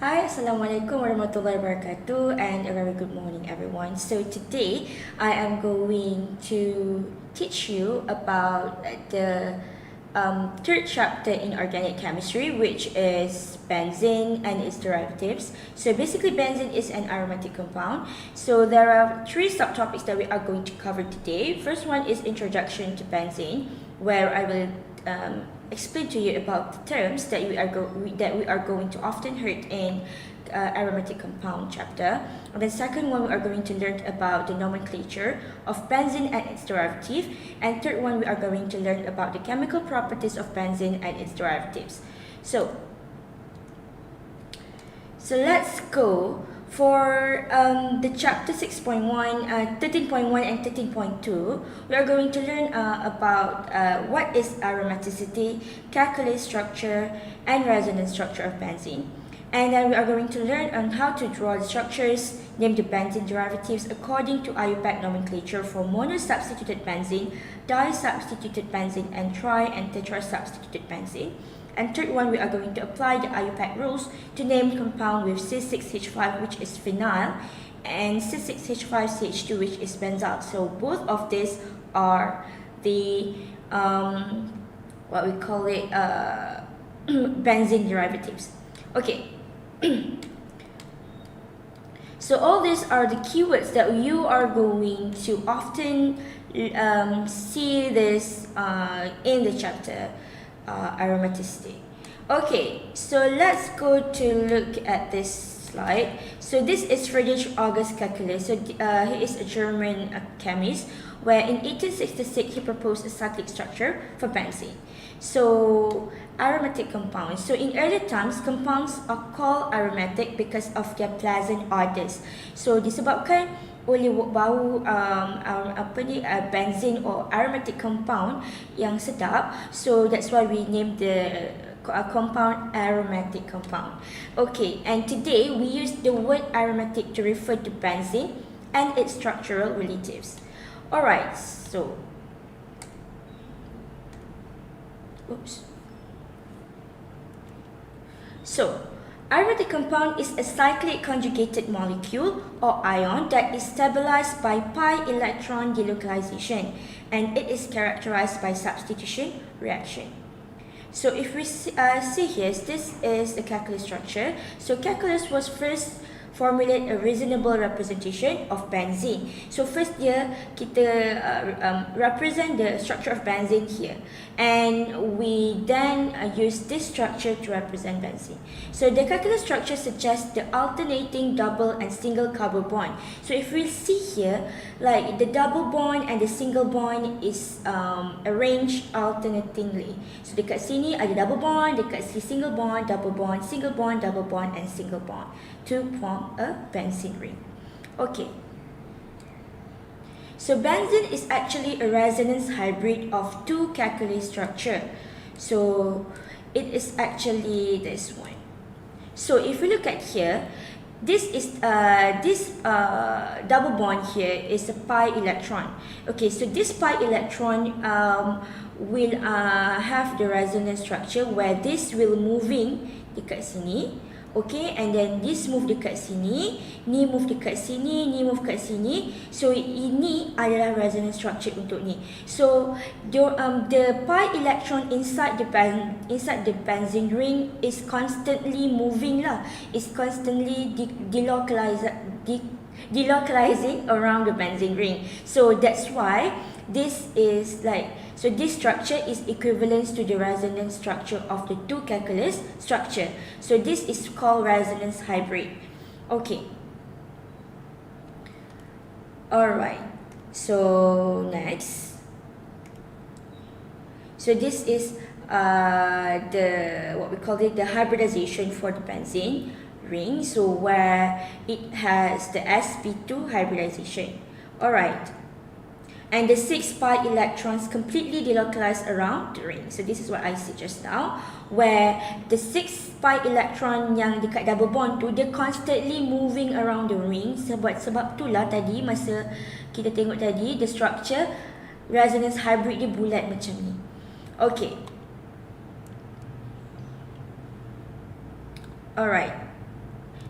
Hi, Assalamualaikum warahmatullahi wabarakatuh, and a very good morning everyone. So today I am going to teach you about the third chapter in organic chemistry, which is benzene and its derivatives. So basically benzene is an aromatic compound. So there are three subtopics that we are going to cover today. First one is introduction to benzene, where I will explain to you about the terms that we are going to often heard in aromatic compound chapter. And then second one, we are going to learn about the nomenclature of benzene and its derivative. And third one, we are going to learn about the chemical properties of benzene and its derivatives. So let's go for the chapter 6.1, 13.1 and 13.2. We are going to learn about what is aromaticity, KEKUL's structure, and resonance structure of benzene. And then we are going to learn on how to draw the structures, name the benzene derivatives according to IUPAC nomenclature for monosubstituted benzene, disubstituted benzene, and tri- and tetrasubstituted benzene. And third one, we are going to apply the IUPAC rules to name compound with C6H5, which is phenyl, and C6H5CH2, which is benzyl. So both of these are the what we call it benzene derivatives. Okay. So all these are the keywords that you are going to often see this in the chapter aromaticity. Okay, so let's go to look at this slide. So this is Friedrich August KEKUL's. So he is a German chemist, where in 1866 he proposed a cyclic structure for benzene. So aromatic compounds. So in early times, compounds are called aromatic because of their pleasant odors. So disebabkan oleh bau benzene or aromatic compound yang sedap, so that's why we name the compound aromatic compound. Okay, and today we use the word aromatic to refer to benzene and its structural relatives. Alright, so aromatic compound is a cyclic conjugated molecule or ion that is stabilized by pi electron delocalization, and it is characterized by substitution reaction. So if we see here, this is the KEKUL's structure. So KEKUL's was first formulate a reasonable representation of benzene. So first dia kita represent the structure of benzene here, and we then use this structure to represent benzene. So the KEKUL's structure suggests the alternating double and single carbon bond. So if we see here, like the double bond and the single bond is arranged alternatingly. So dekat sini ada double bond, dekat sini single bond, double bond, double bond, and single bond to form a benzene ring. Okay. So benzene is actually a resonance hybrid of two KEKUL's structure. So it is actually this one. So if we look at here, this double bond here is a pi electron. Okay, so this pi electron will have the resonance structure where this will moving dekat sini. Okay, and then this move dekat sini, ni move dekat sini, ni move kat sini. So ini adalah resonance structure untuk ni. So the pi electron inside the benzene ring is constantly moving lah. It's constantly delocalizing around the benzene ring. So that's why this is like, so this structure is equivalent to the resonance structure of the two KEKUL's structure. So this is called resonance hybrid. Okay. Alright. So next. So this is what we call it, the hybridization for the benzene ring. So where it has the sp2 hybridization. Alright. And the 6 pi electrons completely delocalize around the ring. So this is what I said just now, where the 6 pi electron yang dekat double bond tu, dia constantly moving around the ring. Sebab itulah tadi masa kita tengok tadi, the structure resonance hybrid dia bulat macam ni. Okay. Alright.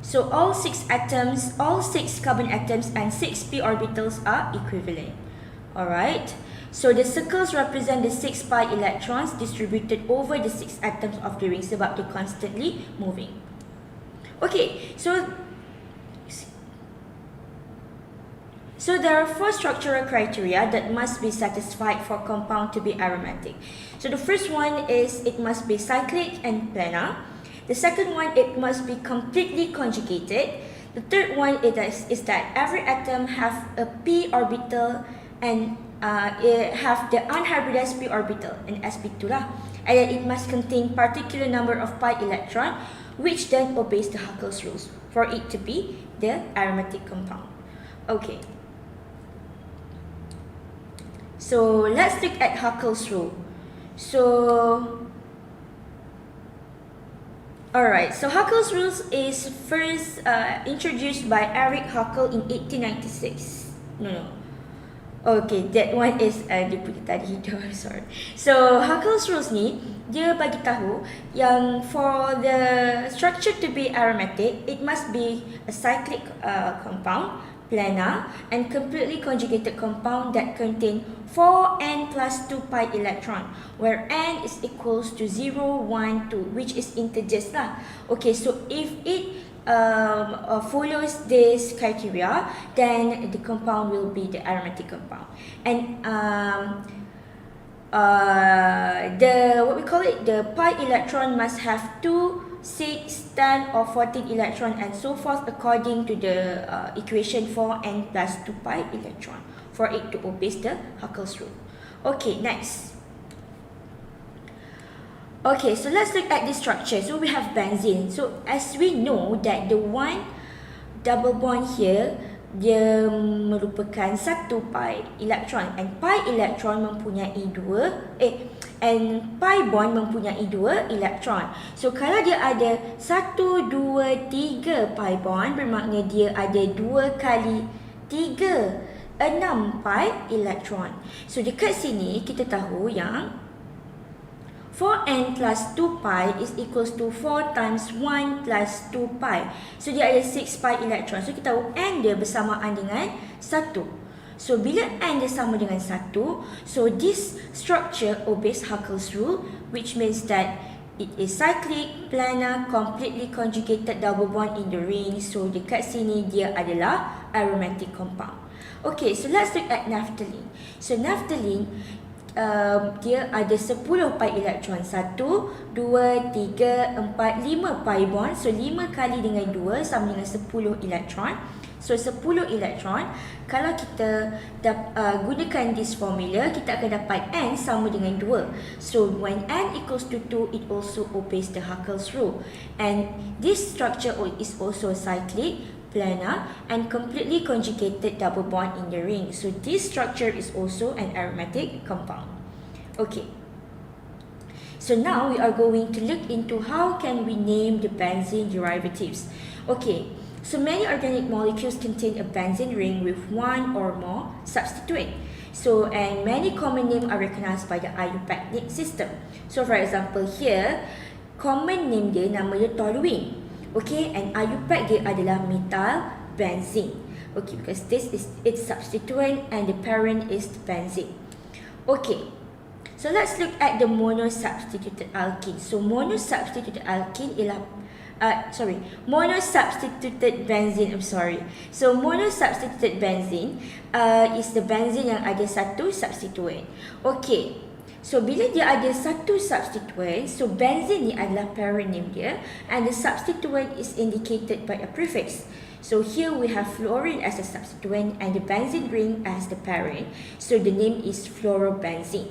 So all 6 atoms, all 6 carbon atoms and 6 p orbitals are equivalent. Alright. So the circles represent the 6 pi electrons distributed over the 6 atoms of the ring sebab they're constantly moving. Okay, so there are 4 structural criteria that must be satisfied for compound to be aromatic. So the first one is it must be cyclic and planar. The second one, it must be completely conjugated. The third one is that every atom have a p orbital and it have the unhybridized p orbital and sp2 lah. And then it must contain particular number of pi electron, which then obeys the Huckel's rules for it to be the aromatic compound. Okay. So let's look at Huckel's rule. Alright, so Huckel's rules is first introduced by Eric Huckel in 1896. No. Okay, that one is dia punya tadi tu, sorry. So Huckel's rules ni dia bagi tahu yang for the structure to be aromatic, it must be a cyclic compound, planar, and completely conjugated compound that contain 4n plus 2 pi electron, where n is equals to 0, 1, 2, which is integers lah. Okay, so if it follows this criteria, then the compound will be the aromatic compound. And the pi electron must have 2, 6, 10 or 14 electron and so forth according to the equation 4n plus 2 pi electron for it to obey the Huckel's rule. Okay, next. Okay, so let's look at the structure. So we have benzene. So as we know that the one double bond here, dia merupakan 1 pi electron and pi electron mempunyai and pi bond mempunyai 2 elektron. So kalau dia ada 1, 2, 3 pi bond, bermakna dia ada 2 kali 3, 6 pi elektron. So dekat sini kita tahu yang 4n plus 2 pi is equals to 4 times 1 plus 2 pi. So dia ada 6 pi elektron. So kita tahu n dia bersamaan dengan 1. So bila n dia sama dengan 1, so this structure obeys Huckel's rule, which means that it is cyclic, planar, completely conjugated double bond in the ring. So dekat sini dia adalah aromatic compound. Okay, so let's look at naphthalene. So naphthalene dia ada 10 pi elektron. 1, 2, 3, 4, 5 pi bond. So 5 kali dengan 2 sama dengan 10 elektron. So 10 elektron, kalau kita gunakan this formula, kita akan dapat n sama dengan 2. So when n equals to 2, it also obeys the Huckel's rule. And this structure is also cyclic, planar, and completely conjugated double bond in the ring. So this structure is also an aromatic compound. Okay. So now we are going to look into how can we name the benzene derivatives. Okay. So many organic molecules contain a benzene ring with one or more substituent. So and many common names are recognized by the IUPAC system. So for example here, common name dia nama dia toluene. Okay, and IUPAC dia adalah methyl benzene. Okay, because this is its substituent and the parent is the benzene. Okay. So let's look at the monosubstituted alkene. So monosubstituted alkene ialah monosubstituted benzene. So monosubstituted benzene is the benzene yang ada satu substituent. Okay. So bila dia ada satu substituent, so benzene ni adalah parent name dia and the substituent is indicated by a prefix. So here we have fluorine as a substituent and the benzene ring as the parent. So the name is fluorobenzene.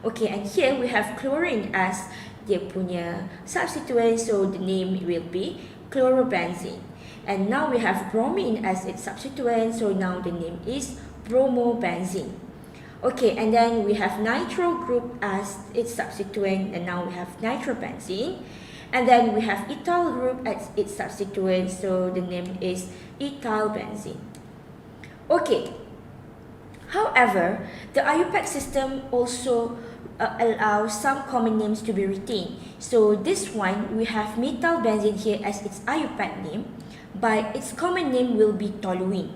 Okay, and here we have chlorine as dia punya substituent, so the name will be chlorobenzene. And now we have bromine as its substituent, so now the name is bromobenzene. Okay, and then we have nitro group as its substituent, and now we have nitrobenzene. And then we have ethyl group as its substituent, so the name is ethylbenzene. Okay, However, the IUPAC system also allows some common names to be retained. So this one, we have methyl benzene here as its IUPAC name, but its common name will be toluene.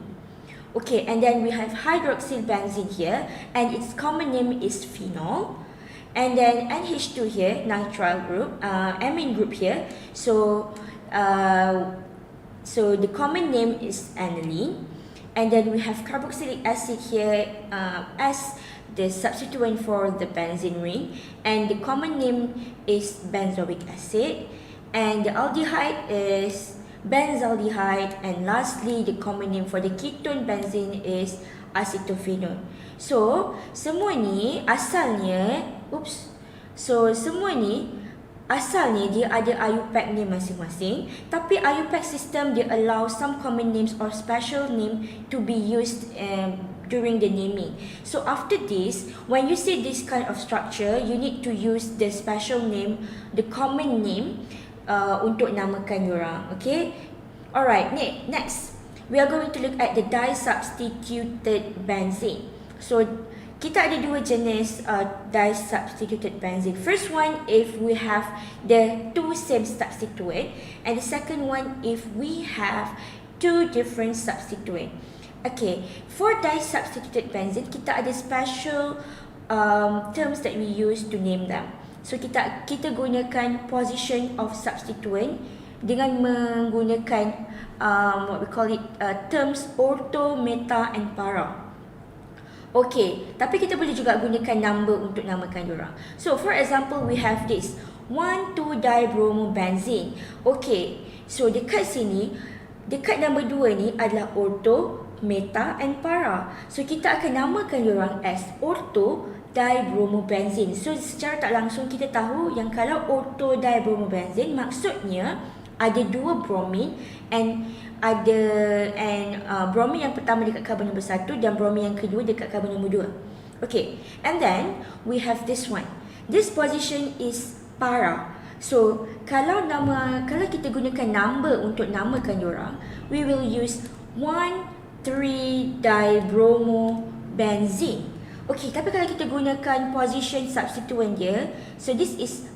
Okay, and then we have hydroxyl benzene here, and its common name is phenol. And then NH2 here, nitrile group, amine group here. So the common name is aniline. And then we have carboxylic acid here as the substituent for the benzene ring, and the common name is benzoic acid, and the aldehyde is benzaldehyde, and lastly the common name for the ketone benzene is acetophenone. So semua ni asalnya asalnya dia ada IUPAC name masing-masing, tapi IUPAC system dia allow some common names or special name to be used during the naming. So after this, when you see this kind of structure, you need to use the special name, the common name untuk namakan diorang. Okay? Alright, next we are going to look at the disubstituted benzene. So kita ada dua jenis disubstituted benzene. First one, if we have the two same substituent, and the second one, if we have two different substituent. Okay, for disubstituted benzene, kita ada special terms that we use to name them. So kita gunakan position of substituent dengan menggunakan what we call it terms ortho, meta and para. Okay, tapi kita boleh juga gunakan number untuk namakan diorang. So for example, we have this 1,2-dibromobenzene. Okay, so dekat sini, dekat nombor 2 ni adalah ortho, meta and para. So kita akan namakan diorang as ortho-dibromobenzene. So secara tak langsung kita tahu yang kalau ortho-dibromobenzene maksudnya ada dua bromin bromin yang pertama dekat karbon nombor 1 dan bromin yang kedua dekat karbon nombor 2. Okay, and then we have this one. This position is para. So kalau kita gunakan number untuk namakan diorang, we will use 1,3-dibromobenzene. Okay, tapi kalau kita gunakan position substituent dia, so this is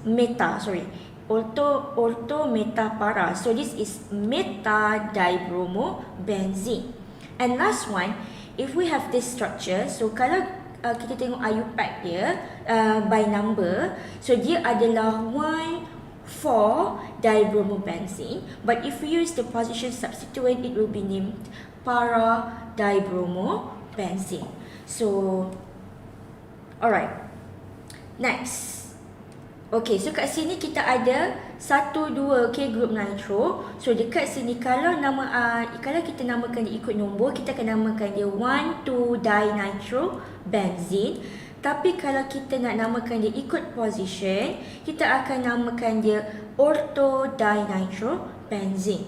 ortho, meta, para. So this is meta-dibromobenzene. And last one, if we have this structure, so kalau kita tengok IUPAC dia by number, so dia adalah 1,4-dibromobenzene, but if we use the position substituent, it will be named para-dibromobenzene. So alright, next. Okay, so kat sini kita ada 1, 2, okay, group nitro. So dekat sini kalau kalau kita namakan dia ikut nombor, kita akan namakan dia 1,2-dinitrobenzene. Tapi kalau kita nak namakan dia ikut position, kita akan namakan dia ortho-dinitrobenzene.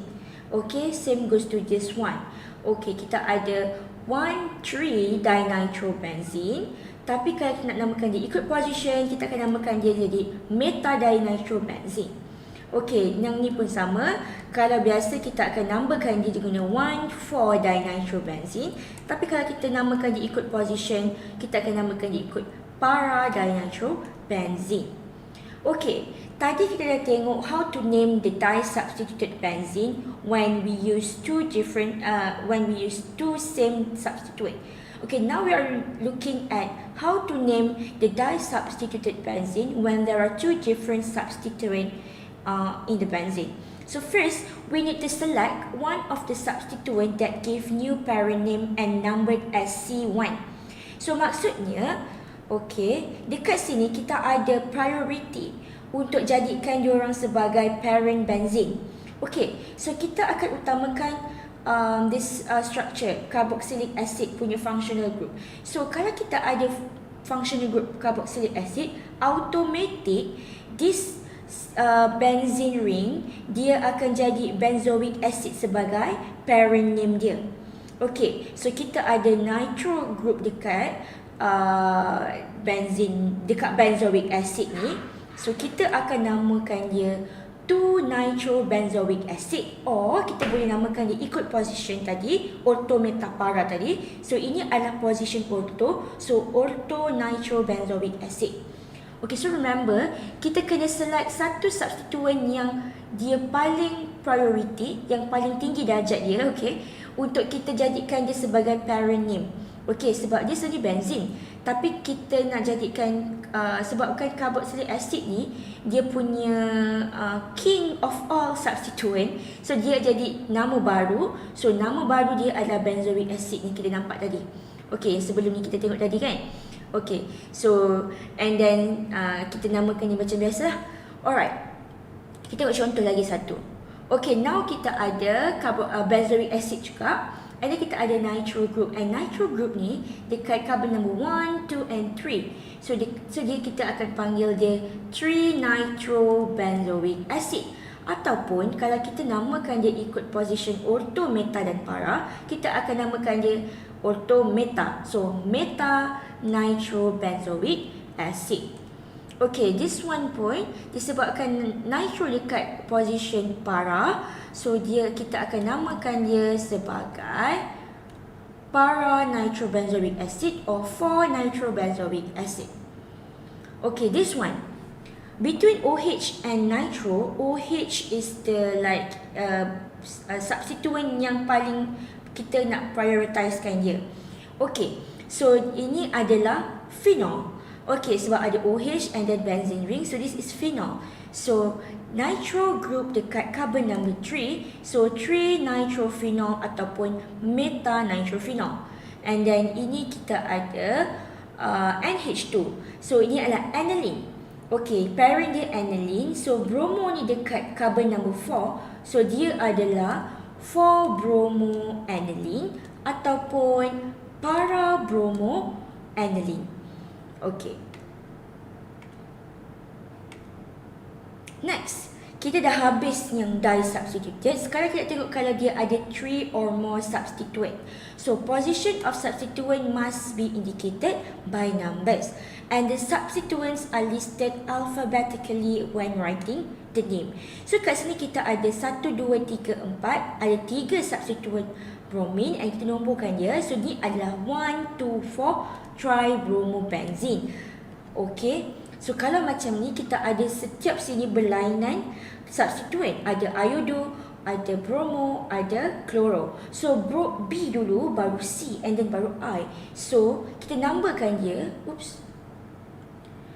Okay, same goes to this one. Okay, kita ada 1,3-dinitrobenzene. Tapi kalau kita nak namakan dia ikut position, kita akan namakan dia jadi meta-dinitrobenzene. Okey, yang ni pun sama. Kalau biasa kita akan namakan dia dengan 1,4-dinitrobenzene. Tapi kalau kita namakan dia ikut position, kita akan namakan dia ikut para-dinitrobenzene. Okey, tadi kita dah tengok how to name the disubstituted benzene when we use two same substituent. Okay, now we are looking at how to name the disubstituted benzene when there are two different substituents in the benzene. So first, we need to select one of the substituent that give new parent name and numbered as C1. So maksudnya, okay, dekat sini kita ada priority untuk jadikan diorang sebagai parent benzene. Okay, so kita akan utamakan this structure, carboxylic acid punya functional group. So kalau kita ada functional group carboxylic acid, automatic this benzene ring dia akan jadi benzoic acid sebagai parent name dia. Okay, so kita ada nitro group dekat benzene, dekat benzoic acid ni. So kita akan namakan dia 2-nitrobenzoic acid, or kita boleh namakan dia ikut position tadi, ortho meta para tadi. So ini adalah position ortho, so ortho-nitrobenzoic acid. Okay, so remember, kita kena select satu substituent yang dia paling priority, yang paling tinggi darjat dia, okay, untuk kita jadikan dia sebagai parent name. Okay, sebab dia sebenarnya benzene, tapi kita nak jadikan sebabkan carboxylic acid ni dia punya king of all substituent, so dia jadi nama baru. So nama baru dia adalah benzoic acid yang kita nampak tadi. Okay, sebelum ni kita tengok tadi kan. Okay, so and then kita namakan ni macam biasa lah. Alright, kita tengok contoh lagi satu. Okay, now kita ada benzoic acid juga, and then kita ada nitro group, and nitro group ni dekat carbon number 1, 2 and 3. So dia kita akan panggil dia 3-nitrobenzoic acid. Ataupun kalau kita namakan dia ikut position ortho, meta dan para, kita akan namakan dia ortho meta. So meta nitrobenzoic acid. Okay, this one point disebabkan nitro dekat position para, so kita akan namakan dia sebagai para nitrobenzoic acid or 4-nitrobenzoic acid. Okay, this one between OH and nitro, OH is the substituent yang paling kita nak prioritisekan dia. Okay, so ini adalah phenol. Okay, sebab ada OH and then benzene ring, so this is phenol. So nitro group dekat carbon number 3, so 3-nitrophenol ataupun meta-nitrophenol. And then ini kita ada NH2, so ini adalah aniline. Okay, parent dia aniline, so bromo ni dekat carbon number 4, so dia adalah 4-bromo-aniline ataupun para-bromo-aniline. Okay. Next, kita dah habis yang disubstituted. Sekarang kita tengok kalau dia ada 3 or more substituent. So, position of substituent must be indicated by numbers. And the substituents are listed alphabetically when writing the name. So, kat sini kita ada 1, 2, 3, 4. Ada 3 substituent bromine and kita nomborkan dia. So, ni adalah 1, 2, 4 tribromobenzene. Okay. So, kalau macam ni kita ada setiap sini berlainan substituent. Ada iodo, ada bromo, ada chloro. So, B dulu, baru C and then baru I. So, kita numberkan dia. Oops.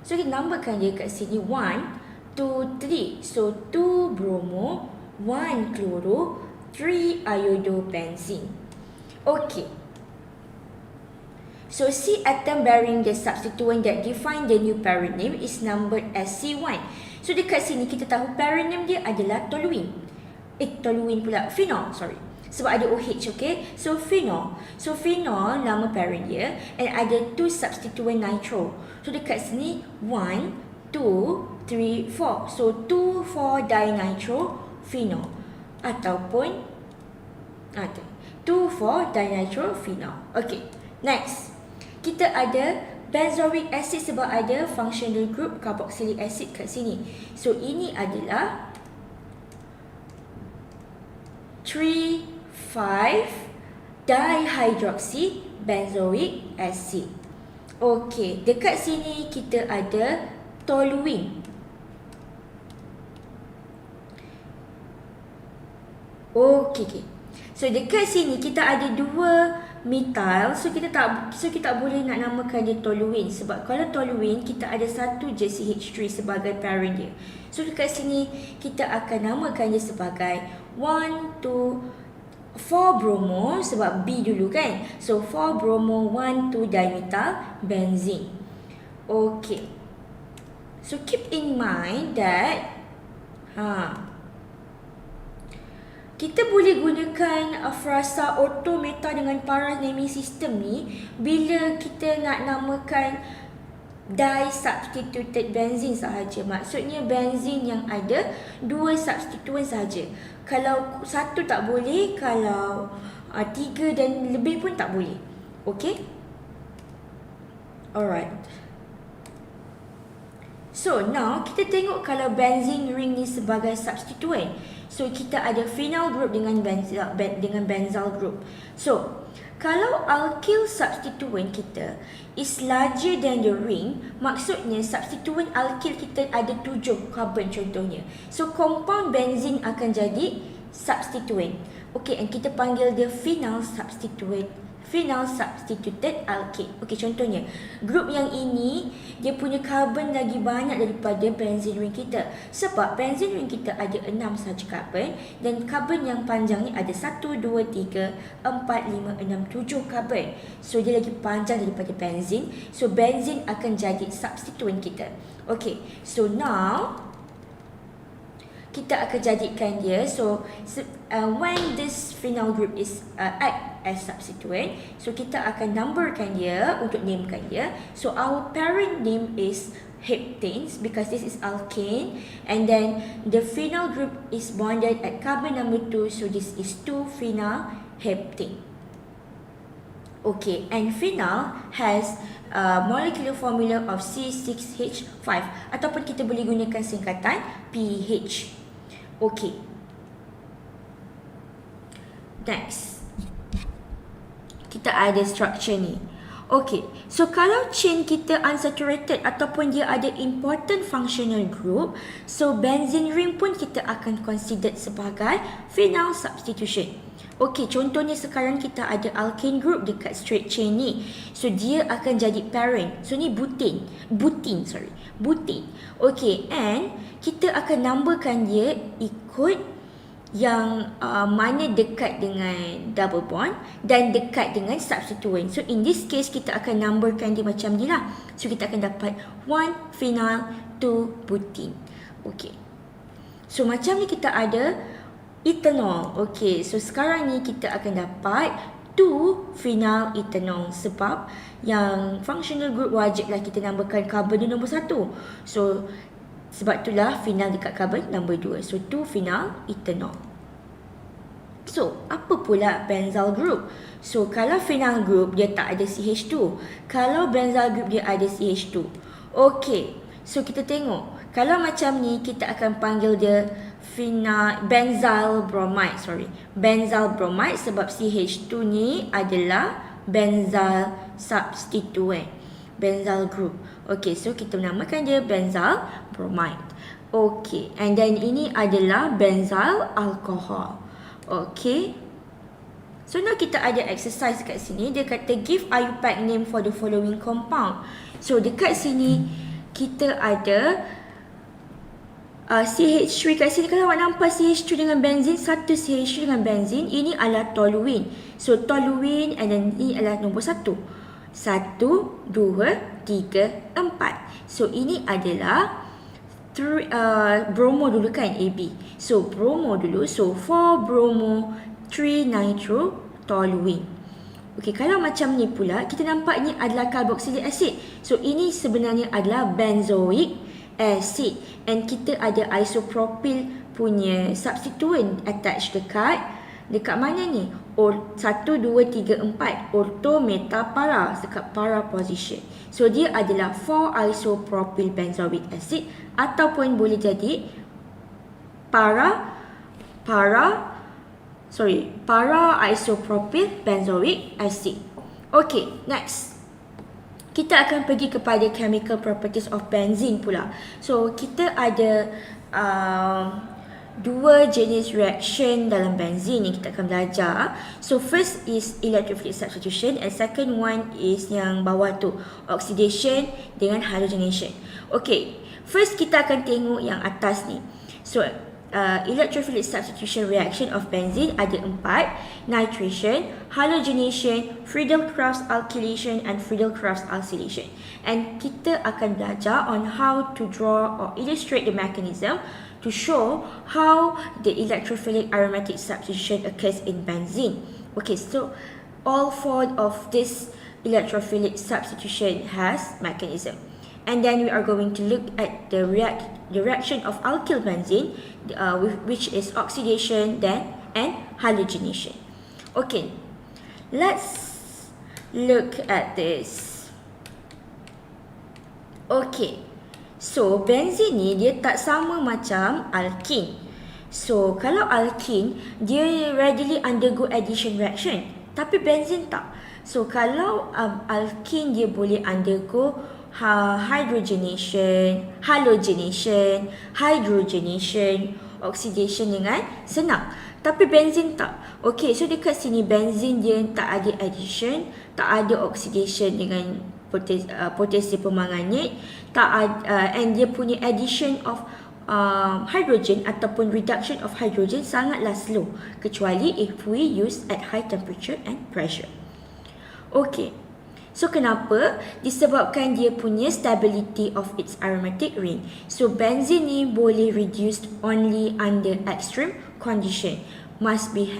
So, kita numberkan dia kat sini 1, 2, 3. So, 2 bromo, 1 chloro, 3 iodobenzene. Okay. So, C atom bearing the substituent that define the new parent name is numbered as C1. So, dekat sini kita tahu parent name dia adalah toluene. Toluene pula, phenol, sorry. Sebab ada OH, okay? So, phenol. So, phenol nama parent dia and ada 2 substituent nitro. So, dekat sini 1, 2, 3, 4. So, 2,4-dinitrophenol. Ataupun 2,4-dinitrophenol. Okay, next. Kita ada benzoic acid sebab ada functional group carboxylic acid kat sini. So, ini adalah 3,5-dihydroxy benzoic acid. Okey, dekat sini kita ada toluene. Okey. So, dekat sini kita ada 2 methyl, so kita tak boleh nak namakan dia toluene sebab kalau toluene kita ada 1 je CH3 sebagai parent dia. So dekat sini kita akan namakan dia sebagai 1, 2, 4 bromo sebab B dulu kan. So 4 bromo 1, 2 dimethyl benzene. Okay. So keep in mind that kita boleh gunakan frasa ortho, meta dengan para naming system ni bila kita nak namakan disubstituted benzene sahaja. Maksudnya benzene yang ada 2 substituent sahaja. Kalau 1 tak boleh, kalau 3 dan lebih pun tak boleh. Okay? Alright. So now kita tengok kalau benzene ring ni sebagai substituent. So kita ada phenyl group dengan benzyl group. So kalau alkyl substituent kita is larger than the ring, maksudnya substituent alkyl kita ada 7 carbon contohnya. So compound benzene akan jadi substituent. Okay, and kita panggil dia phenyl substituted alkane. Okay, contohnya grup yang ini dia punya carbon lagi banyak daripada benzene ring kita, sebab benzene ring kita ada 6 saja carbon dan carbon yang panjang ni ada 1, 2, 3, 4, 5, 6, 7 carbon. So dia lagi panjang daripada benzene. So benzene akan jadi substituent kita. Okay, so now kita akan jadikan dia, so when this phenyl group is act as substituent, so kita akan numberkan dia untuk namekan dia. So our parent name is heptanes because this is alkane, and then the phenyl group is bonded at carbon number 2, so this is 2-phenyl heptane. Okay, and phenyl has molecular formula of C6H5 ataupun kita boleh gunakan singkatan PH. Okay. Next, kita ada structure ni. Okay, so kalau chain kita unsaturated ataupun dia ada important functional group, so benzene ring pun kita akan consider sebagai phenyl substitution. Okay, contohnya sekarang kita ada alkane group dekat straight chain ni. So dia akan jadi parent. So ni butane. Okay, and kita akan numberkan dia ikut yang mana dekat dengan double bond dan dekat dengan substituent. So in this case kita akan numberkan dia macam ni lah. So kita akan dapat 1-phenyl 2-butene. Okay, so macam ni kita ada ethanol. Okay, so sekarang ni kita akan dapat 2-phenyl ethanol sebab yang functional group wajiblah kita numberkan carbon dia nombor 1. So sebab itulah phenyl dekat carbon nombor 2. So 2-phenyl ethanol. So apa pula benzyl group? So kalau phenyl group dia tak ada CH2. Kalau benzyl group dia ada CH2. Okay, so kita tengok. Kalau macam ni kita akan panggil dia benzyl bromide. Benzyl bromide sebab CH2 ni adalah benzyl substituent. Benzyl group. Okay, so kita namakan dia benzyl bromide. Okay, and then ini adalah benzyl alcohol. Okay, so now kita ada exercise kat sini. Dia kata give IUPAC name for the following compound. So dekat sini kita ada CH3 kat sini. Kalau awak nampak CH3 dengan benzene, satu CH3 dengan benzene, ini adalah toluene. So toluene, and then ini adalah nombor 1. 1, 2, 3, 4. So ini adalah bromo dulu kan, AB. So bromo dulu. So 4 bromo, 3 nitro, toluene. Okay, kalau macam ni pula, kita nampak ni adalah carboxylic acid. So ini sebenarnya adalah benzoic acid. And kita ada isopropyl punya substituent attached dekat mana ni? 1, 2, 3, 4. Ortho meta para dekat para position. So dia adalah 4 isopropyl benzoic acid ataupun boleh jadi para isopropyl benzoic acid. Okay, next. Kita akan pergi kepada chemical properties of benzene pula. So kita ada dua jenis reaction dalam benzene yang kita akan belajar. So first is electrophilic substitution, and second one is yang bawah tu, oxidation dengan halogenation. Okay, first kita akan tengok yang atas ni. So electrophilic substitution reaction of benzene ada 4: nitration, halogenation, FRIEDEL-CRAFT alkylation, and FRIEDEL-CRAFT acylation. And kita akan belajar on how to draw or illustrate the mechanism to show how the electrophilic aromatic substitution occurs in benzene. Okay, so all 4 of this electrophilic substitution has mechanism. And then we are going to look at the reaction of alkyl benzene, which is oxidation and halogenation. Okay, let's look at this. Okay, So, benzene ni dia tak sama macam alkene. So, kalau alkene, dia readily undergo addition reaction. Tapi benzene tak. So, kalau alkene dia boleh undergo hydrogenation, halogenation, hydrogenation, oxidation dengan senang. Tapi benzene tak. Okay, so dekat sini benzene dia tak ada addition, tak ada oxidation dengan potasium permanganate, tak ada, and dia punya addition of hydrogen ataupun reduction of hydrogen sangatlah slow, kecuali if we use at high temperature and pressure. Okay, so kenapa? Disebabkan dia punya stability of its aromatic ring. So benzene ni boleh reduced only under extreme condition. Must be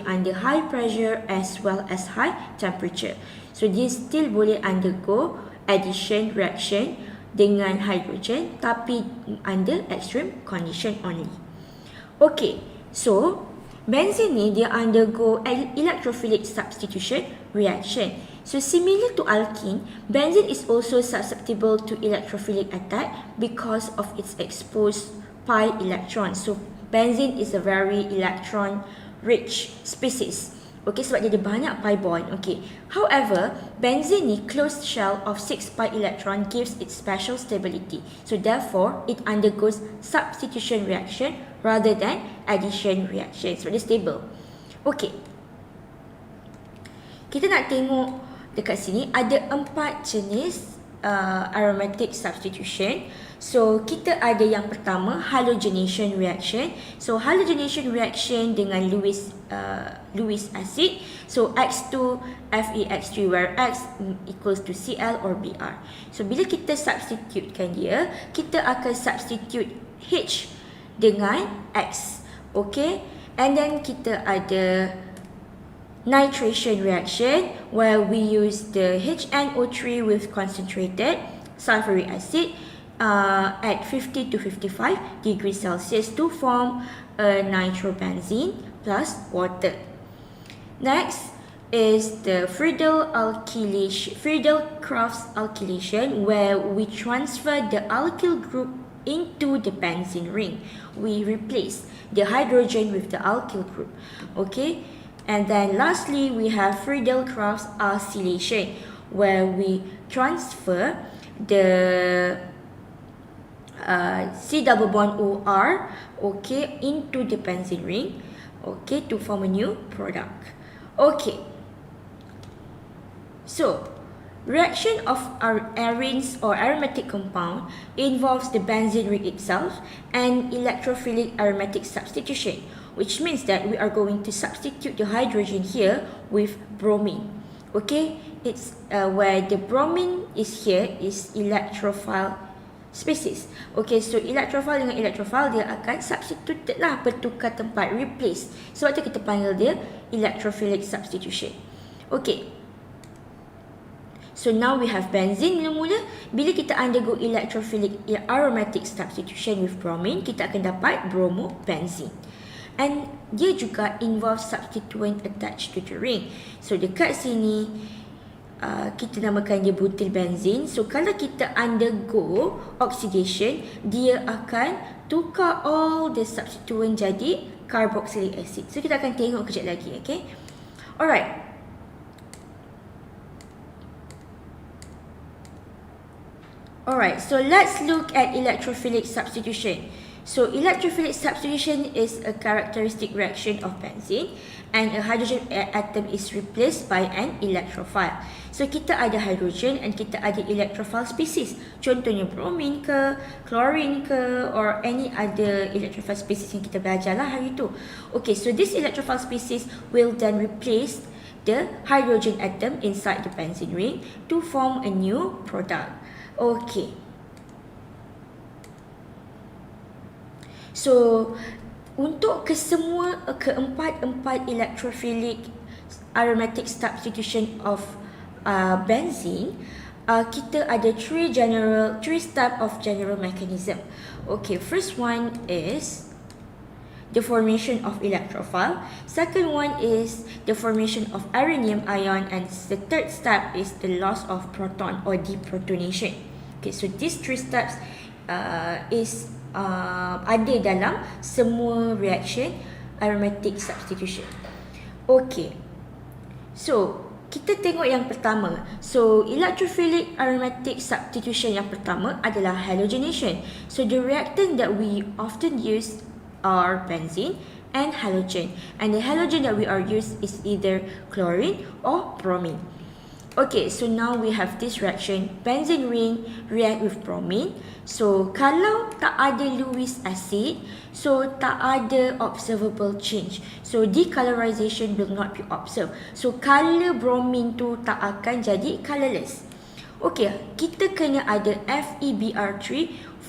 under high pressure as well as high temperature. So dia still boleh undergo addition reaction dengan hydrogen, tapi under extreme condition only. Okay, so benzene ni dia undergo electrophilic substitution reaction. So similar to alkene, benzene is also susceptible to electrophilic attack because of its exposed pi electron. So benzene is a very electron rich species. Okay, sebab dia ada banyak pi bond. Okay, however, benzene ni closed shell of 6 pi electron gives it special stability. So therefore, it undergoes substitution reaction rather than addition reaction. So dia stable. Okay, kita nak tengok dekat sini ada 4 jenis aromatic substitution. So kita ada yang pertama, halogenation reaction. So halogenation reaction dengan Lewis acid. So X2 FeX3 where X equals to Cl or Br. So bila kita substitutekan dia, kita akan substitute H dengan X. Okay, and then kita ada nitration reaction where we use the HNO3 with concentrated sulfuric acid at 50 to 55 degrees Celsius to form a nitrobenzene plus water. Next is the FRIEDEL-CRAFT alkylation where we transfer the alkyl group into the benzene ring. We replace the hydrogen with the alkyl group. Okay, and then lastly we have FRIEDEL-CRAFT acylation where we transfer the C double bond OR, okay, into the benzene ring, okay, to form a new product. Okay, so reaction of arenes or aromatic compound involves the benzene ring itself and electrophilic aromatic substitution, which means that we are going to substitute the hydrogen here with bromine. Okay, it's where the bromine is here is electrophile species. Okay, so electrophile dengan electrophile dia akan substituted lah, bertukar tempat, replace. Sebab tu kita panggil dia electrophilic substitution. Okay, so now we have benzene mula-mula. Bila kita undergo electrophilic aromatic substitution with bromine, kita akan dapat bromobenzene. And dia juga involve substituent attached to the ring. So dekat sini kita namakan dia butyl benzene. So kalau kita undergo oxidation, dia akan tukar all the substituent jadi carboxylic acid. So kita akan tengok kejap lagi. Okay, alright. Alright, so let's look at electrophilic substitution. So electrophilic substitution is a characteristic reaction of benzene and a hydrogen atom is replaced by an electrophile. So kita ada hydrogen and kita ada electrophile species. Contohnya bromine ke, chlorine ke, or any other electrophile species yang kita belajar lah hari tu. Okay, so this electrophile species will then replace the hydrogen atom inside the benzene ring to form a new product. Okay. So, untuk keempat electrophilic aromatic substitution of benzene, kita ada three type of general mechanism. Okay, first one is the formation of electrophile. Second one is the formation of arenium ion, and the third step is the loss of proton or deprotonation. Okay, so these 3 steps ada dalam semua reaction aromatic substitution. Okay, so kita tengok yang pertama. So electrophilic aromatic substitution yang pertama adalah halogenation. So the reactant that we often use are benzene and halogen, and the halogen that we are used is either chlorine or bromine. Okay, so now we have this reaction. Benzene ring react with bromine. So kalau tak ada Lewis acid, so tak ada observable change. So decolorization will not be observed. So color bromine tu tak akan jadi colorless. Okay, kita kena ada FeBr3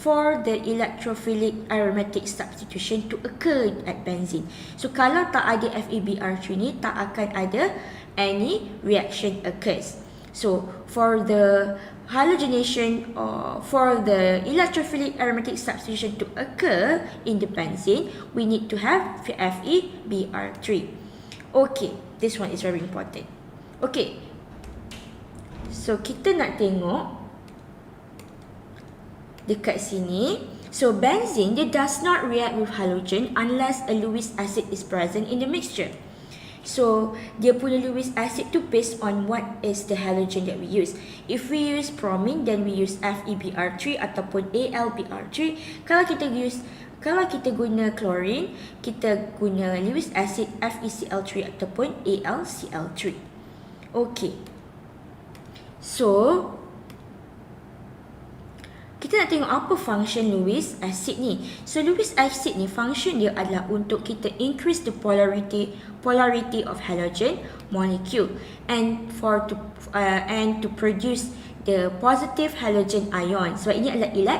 for the electrophilic aromatic substitution to occur at benzene. So kalau tak ada FeBr3 ni, tak akan ada any reaction occurs. So for the halogenation or for the electrophilic aromatic substitution to occur in the benzene, we need to have FeBr3. Okay, this one is very important. Okay, so kita nak tengok dekat sini. So benzene, they does not react with halogen unless a Lewis acid is present in the mixture. So dia punya Lewis acid tu based on what is the halogen that we use. If we use bromine, then we use FeBr3 ataupun AlBr3. Kalau kita guna chlorine, kita guna Lewis acid FeCl3 ataupun AlCl3. Okay, so kita nak tengok apa function Lewis acid ni. So Lewis acid ni function dia adalah untuk kita increase the polarity of halogen molecule and to produce the positive halogen ion. Sebab ini adalah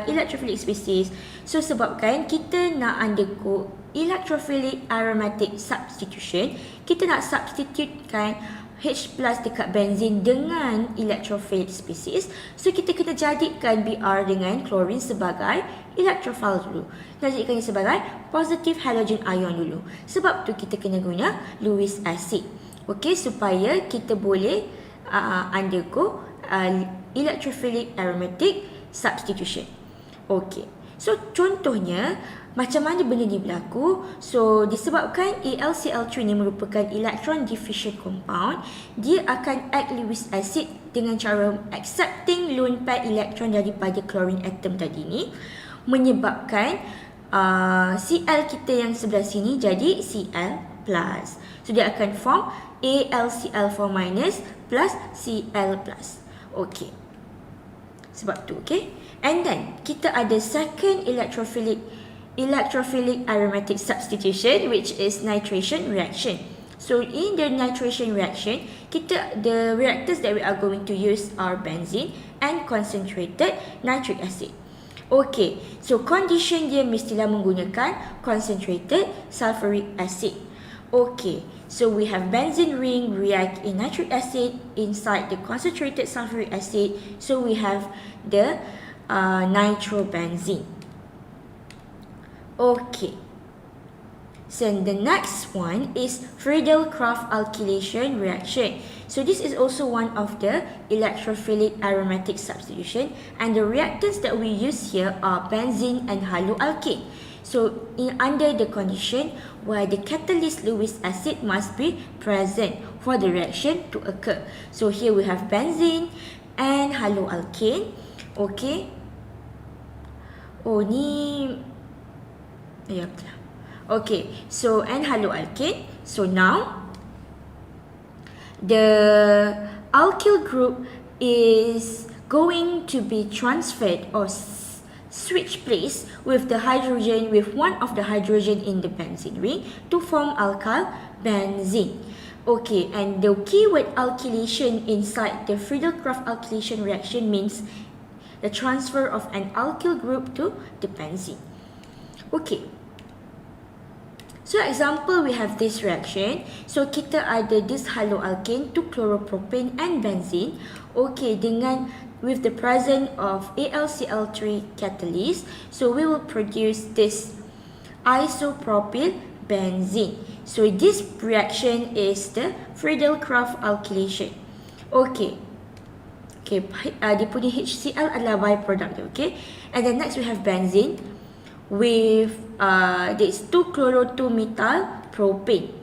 electrophilic species. So sebabkan kita nak undergo electrophilic aromatic substitution, kita nak substitutekan H plus dekat benzene dengan electrophilic species. So kita kena jadikan Br dengan chlorine sebagai electrophile dulu. Kita jadikan sebagai positive halogen ion dulu. Sebab tu kita kena guna Lewis acid. Okay, supaya kita boleh undergo electrophilic aromatic substitution. Okay, so contohnya macam mana benda ni berlaku? So disebabkan AlCl3 ni merupakan electron deficient compound, dia akan act Lewis acid dengan cara accepting lone pair electron daripada chlorine atom tadi ni, menyebabkan Cl kita yang sebelah sini jadi Cl+. So dia akan form AlCl4- plus Cl+. Okay, sebab tu. Okay, and then kita ada second electrophilic aromatic substitution, which is nitration reaction. So in the nitration reaction, the reactants that we are going to use are benzene and concentrated nitric acid. Okay, so condition dia mestilah menggunakan concentrated sulfuric acid. Okay, so we have benzene ring react in nitric acid inside the concentrated sulfuric acid. So we have the nitrobenzene. Okay, so the next one is FRIEDEL-CRAFT alkylation reaction. So this is also one of the electrophilic aromatic substitution, and the reactants that we use here are benzene and haloalkane. So under the condition where the catalyst Lewis acid must be present for the reaction to occur. So here we have benzene and haloalkane. Okay, oh ni okay, so and haloalkane. So now the alkyl group is going to be transferred or switch place with the hydrogen, with one of the hydrogen in the benzene ring to form alkyl benzene. Okay, and the keyword alkylation inside the FRIEDEL-CRAFT alkylation reaction means the transfer of an alkyl group to the benzene. Okay, so example, we have this reaction. So kita ada this haloalkane, 2-chloropropane and benzene. Okay, with the presence of AlCl3 catalyst, so we will produce this isopropyl benzene. So this reaction is the FRIEDEL-CRAFT alkylation. Okay, Okay, dia punya HCl adalah byproduct dia. Okay, and then next we have benzene with there is 2-chloro-2-methyl propane.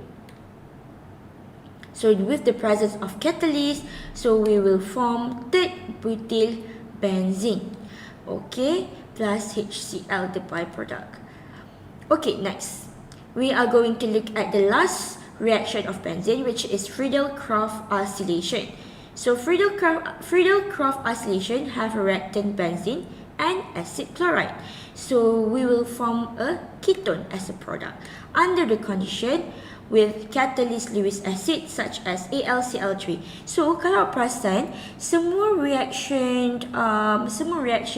So with the presence of catalyst, so we will form third butyl benzene. Okay, plus HCl, the byproduct. Okay, next we are going to look at the last reaction of benzene, which is FRIEDEL-CRAFT acylation. So FRIEDEL-CRAFT acylation have a reactant benzene and acid chloride. So we will form a ketone as a product under the condition with catalyst Lewis acid such as AlCl3. So kalau perasan, semua reaction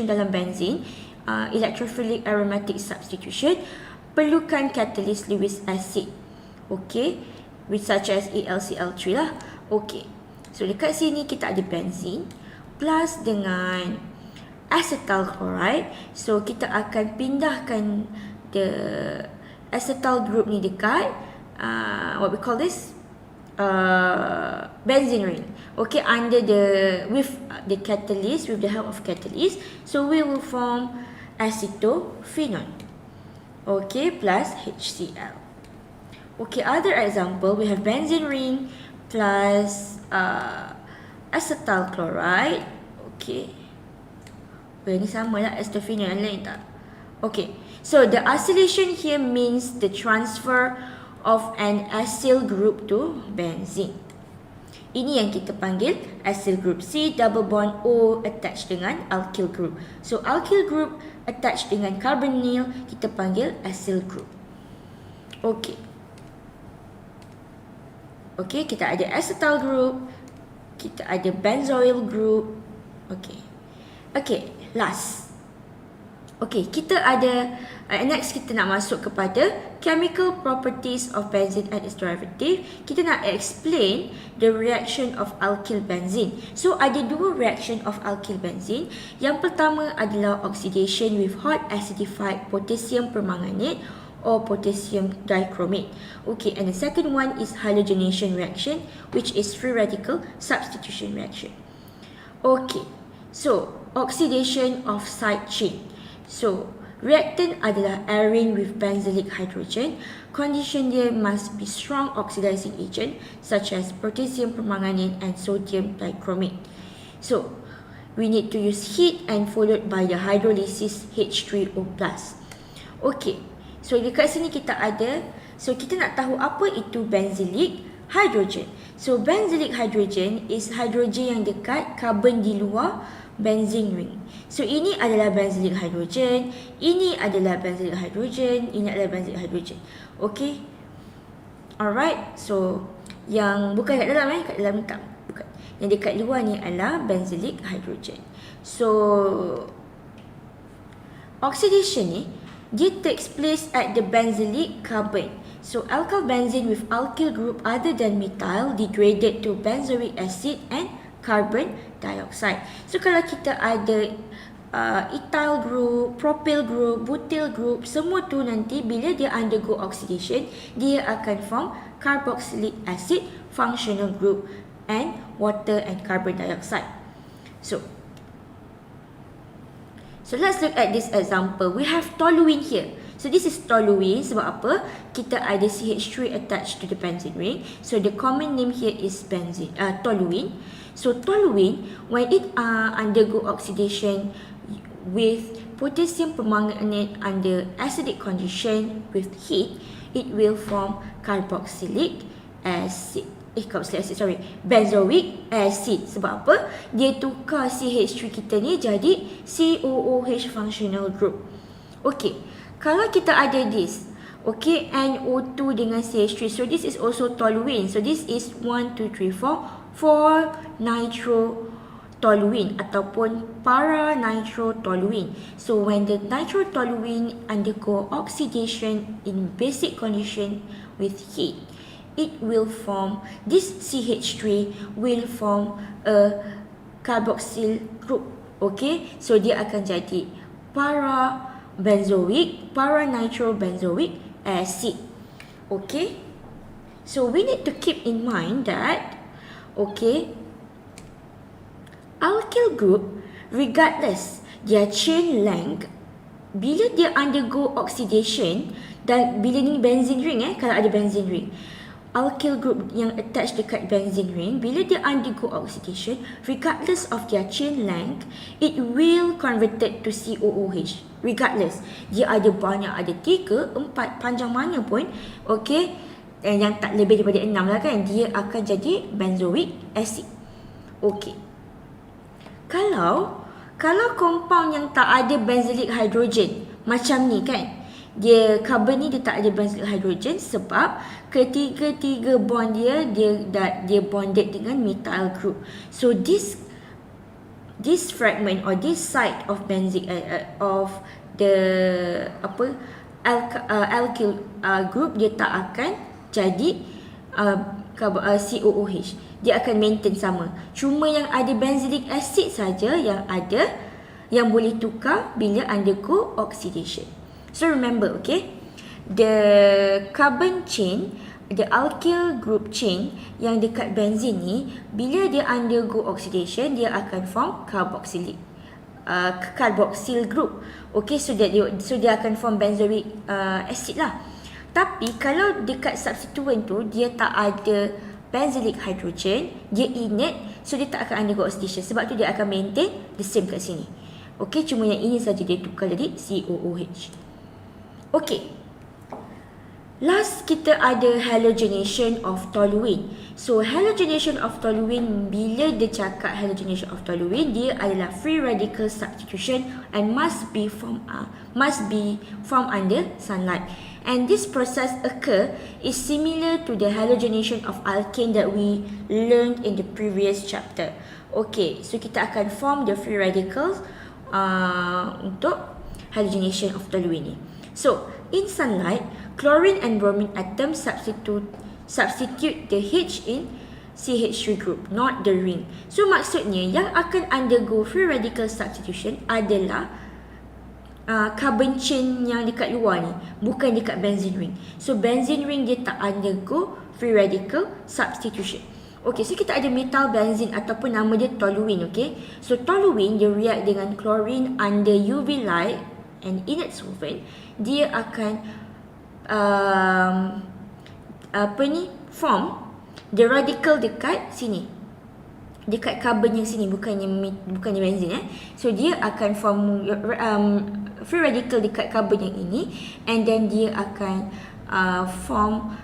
dalam benzene, electrophilic aromatic substitution, perlukan catalyst Lewis acid. Okay, which such as AlCl3 lah. Okay, so dekat sini kita ada benzene plus dengan acetyl chloride. So kita akan pindahkan the acetyl group ni dekat what we call this benzene ring. Okay, under with the catalyst, with the help of catalyst, so we will form acetophenol. Okay, plus HCl. Okay, other example, we have benzene ring plus acetyl chloride. Okay, ini sama lah acetophenol, yang lain tak? Okay, so the acylation here means the transfer of an acyl group to benzene. Ini yang kita panggil acyl group. C double bond O attached dengan alkyl group. So alkyl group attached dengan carbonyl, kita panggil acyl group. Okay. Okay, kita ada acetyl group, kita ada benzoyl group. Okay. Okay, last. Okay, kita ada next kita nak masuk kepada chemical properties of benzene and its derivative. Kita nak explain the reaction of alkyl benzene. So ada dua reaction of alkyl benzene. Yang pertama adalah oxidation with hot acidified potassium permanganate or potassium dichromate. Okay, and the second one is halogenation reaction, which is free radical substitution reaction. Okay, so oxidation of side chain. So reactant adalah arene with benzylic hydrogen. Condition dia must be strong oxidizing agent such as potassium permanganate and sodium dichromate. So we need to use heat and followed by the hydrolysis H3O+. Okay, so dekat sini kita ada, so kita nak tahu apa itu benzylic hydrogen. So benzylic hydrogen is hydrogen yang dekat carbon di luar benzene ring. So ini adalah benzylic hydrogen, ini adalah benzylic hydrogen, ini adalah benzylic hydrogen. Okay, alright. So yang bukan kat dalam kat dalam tak, bukan. Yang dekat luar ni adalah benzylic hydrogen. So oxidation ni dia takes place at the benzylic carbon. So alkyl benzene with alkyl group other than methyl degraded to benzoic acid and carbon dioxide. So kalau kita ada ethyl group, propyl group, butyl group, semua tu nanti bila dia undergo oxidation, dia akan form carboxylic acid functional group and water and carbon dioxide. So let's look at this example. We have toluene here. So this is toluene. Sebab apa? Kita ada CH3 attached to the benzene ring. So the common name here is toluene. So toluene, when it undergo oxidation with potassium permanganate under acidic condition with heat, it will form carboxylic acid. Benzoic acid. Sebab apa? Dia tukar CH3 kita ni jadi COOH functional group. Okay, kalau kita ada this, okay, NO2 dengan CH3, so this is also toluene. So this is 1, 2, 3, 4 nitrotoluene ataupun para-nitrotoluene. So when the nitrotoluene undergo oxidation in basic condition with heat, it will form, this CH3 will form a carboxyl group. Okay, so dia akan jadi para-nitrobenzoic acid. Okay, so we need to keep in mind that, okay, alkyl group, regardless their chain length, bila dia undergo oxidation, dan bila ni benzene ring kalau ada benzene ring, alkyl group yang attach dekat benzene ring, bila dia undergo oxidation, regardless of their chain length, it will converted to COOH. Regardless dia ada banyak, ada 3, 4, panjang mana pun, okey, yang tak lebih daripada 6 lah kan, dia akan jadi benzoic acid. Okey, kalau compound yang tak ada benzylic hydrogen macam ni kan, dia carbon ni dia tak ada benzylic hydrogen sebab ketiga-tiga bond dia bonded dengan methyl group. So this fragment or this side of benzene of the alkyl group, dia tak akan jadi COOH. Dia akan maintain sama. Cuma yang ada benzylic acid saja yang boleh tukar bila undergo oxidation. So remember, okay, the carbon chain, the alkyl group chain yang dekat benzene ni, bila dia undergo oxidation, dia akan form carboxyl group. Okay, so dia akan form benzoic acid lah. Tapi kalau dekat substituent tu dia tak ada benzylic hydrogen, dia inert, so dia tak akan undergo oxidation. Sebab tu dia akan maintain the same kat sini. Okay, cuma yang ini saja dia tukar jadi COOH. Okay, last kita ada halogenation of toluene. So halogenation of toluene, bila dia cakap halogenation of toluene, dia adalah free radical substitution and must be formed under sunlight. And this process is similar to the halogenation of alkane that we learned in the previous chapter. Okay, so kita akan form the free radicals untuk halogenation of toluene ni. So in sunlight, chlorine and bromine atoms substitute the H in CH3 group, not the ring. So maksudnya yang akan undergo free radical substitution adalah carbon chain yang dekat luar ni, bukan dekat benzene ring. So benzene ring dia tak undergo free radical substitution. Okay, so kita ada metal benzene ataupun nama dia toluene. Okay, so toluene dia react dengan chlorine under UV light and inert solvent, dia akan form the radical dekat sini, dekat carbon yang sini, bukannya benzene. So dia akan form free radical dekat carbon yang ini, and then dia akan form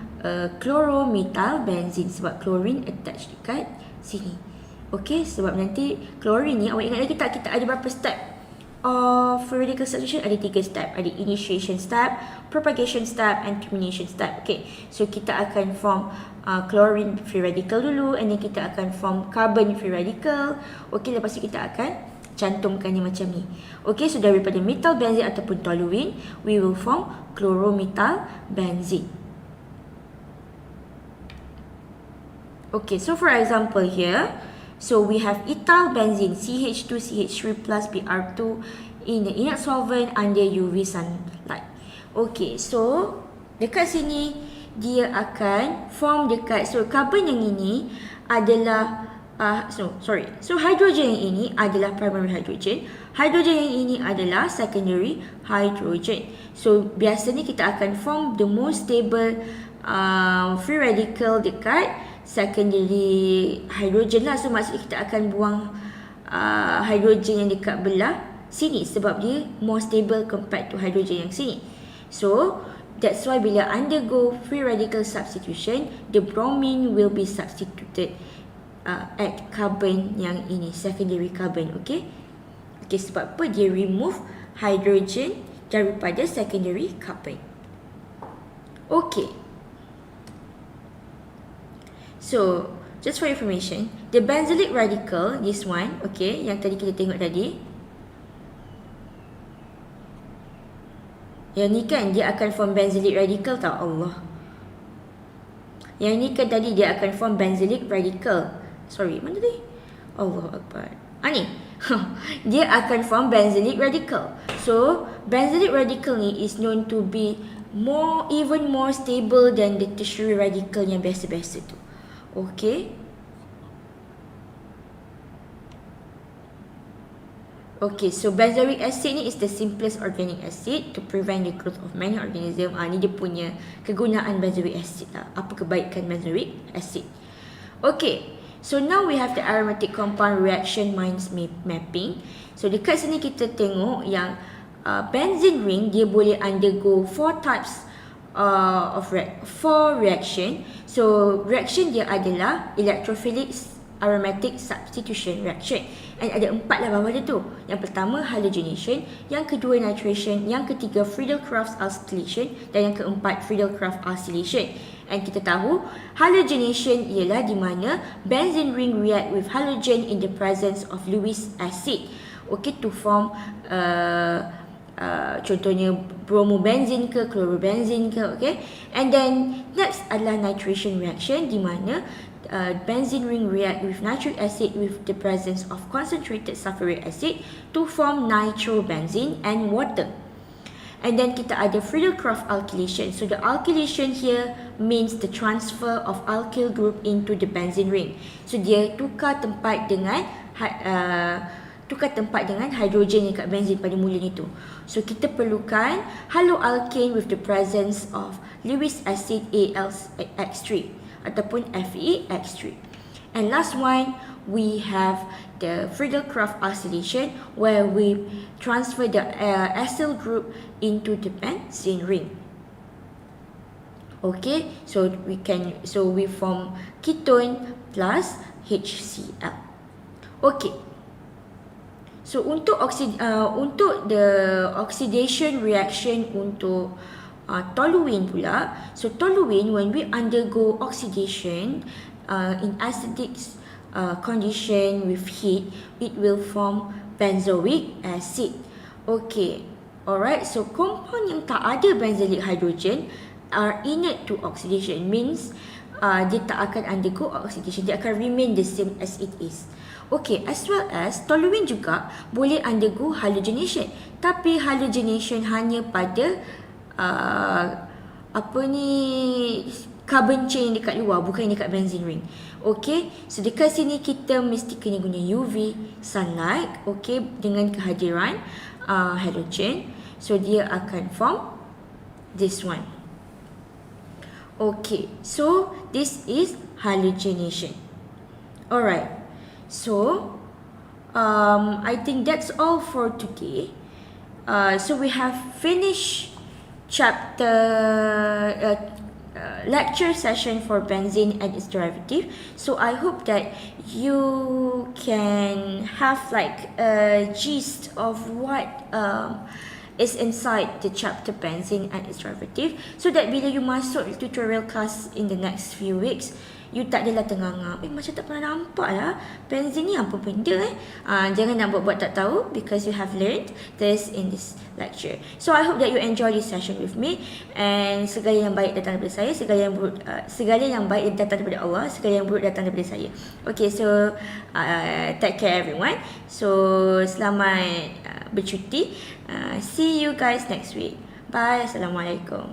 chloromethyl benzene sebab chlorine attach dekat sini. Okay, sebab nanti chlorine ni, awak ingat lagi tak, kita ada berapa step of free radical substitution? Ada 3 step. Ada initiation step, propagation step and termination step. Okay, so kita akan form chlorine free radical dulu, and then kita akan form carbon free radical. Okay, lepas tu kita akan cantumkan ni macam ni. Okay, so daripada metal benzene ataupun toluene, we will form chloromethyl benzene. Okay, so for example here, so we have ethyl benzene CH2 CH3 plus Br2 in the inert solvent under UV sunlight. Okay, so dekat sini dia akan form dekat, so carbon yang ini adalah so hydrogen yang ini adalah primary hydrogen, hydrogen yang ini adalah secondary hydrogen. So biasanya kita akan form the most stable free radical dekat secondary hydrogen lah. So maksudnya kita akan buang hydrogen yang dekat belah sini sebab dia more stable compared to hydrogen yang sini. So that's why bila undergo free radical substitution, the bromine will be substituted at carbon yang ini, secondary carbon. Okay, sebab apa? Dia remove hydrogen daripada secondary carbon. Okay, so just for information, the benzylic radical, this one, okay, yang tadi kita tengok tadi, yang ni kan dia akan form benzylic radical tau. Allah, yang ni kan tadi dia akan form benzylic radical. Sorry, mana tadi? Allah Akbar. Ni dia akan form benzylic radical. So benzylic radical ni is known to be even more stable than the tertiary radical yang biasa-biasa tu. Okay, Okay, so benzoic acid ni is the simplest organic acid to prevent the growth of many organisms. Ni dia punya kegunaan benzoic acid lah. Apa kebaikan benzoic acid? Okay, so now we have the aromatic compound reaction minds mapping. So dekat sini kita tengok yang benzene ring dia boleh undergo 4 types of 4 reaction. So reaction dia adalah electrophilic aromatic substitution reaction. And ada 4 lah bawah dia tu. Yang pertama halogenation, yang kedua nitration, yang ketiga FRIEDEL-CRAFT alkylation dan yang keempat FRIEDEL-CRAFT acylation. And kita tahu halogenation ialah di mana benzene ring react with halogen in the presence of Lewis acid. Okay, to form contohnya bromobenzene ke chlorobenzene ke, okay. And then next adalah nitration reaction di mana benzene ring react with nitric acid with the presence of concentrated sulfuric acid to form nitrobenzene and water. And then kita ada FRIEDEL-CRAFT alkylation. So the alkylation here means the transfer of alkyl group into the benzene ring. So dia tukar tempat dengan hidrogen yang kat benzene pada mulanya tu. So kita perlukan haloalkane with the presence of Lewis acid ALX3 ataupun FeX3. And last one, we have the FRIEDEL-CRAFT acylation where we transfer the acyl group into the benzene ring. Okay, so we form ketone plus HCl. Okay. So untuk the oxidation reaction untuk toluene pula. So toluene, when we undergo oxidation in acidic condition with heat, it will form benzoic acid. Okay, alright. So compound yang tak ada benzylic hydrogen are inert to oxidation, means dia tak akan undergo oxidation, dia akan remain the same as it is. Okay, as well as toluene juga boleh undergo halogenation, tapi halogenation hanya pada carbon chain dekat luar, bukan dekat benzene ring. Okay, so dekat sini kita mesti kena guna UV sunlight, okay, dengan kehadiran halogen. So dia akan form this one. Okay, so this is halogenation. Alright, so I think that's all for today. So we have finished lecture session for benzene and its derivative. So I hope that you can have like a gist of what is inside the chapter benzene and its derivative, so that bila you masuk tutorial class in the next few weeks, you tak adalah tengah-tengah, macam tak pernah nampak lah benzene ni apa benda jangan nak buat tak tahu, because you have learned this in this lecture. So I hope that you enjoy this session with me, and segala yang baik datang daripada saya, segala yang baik datang daripada Allah, segala yang buruk datang daripada saya. Okay, so take care everyone. So selamat bercuti. See you guys next week. Bye. Assalamualaikum.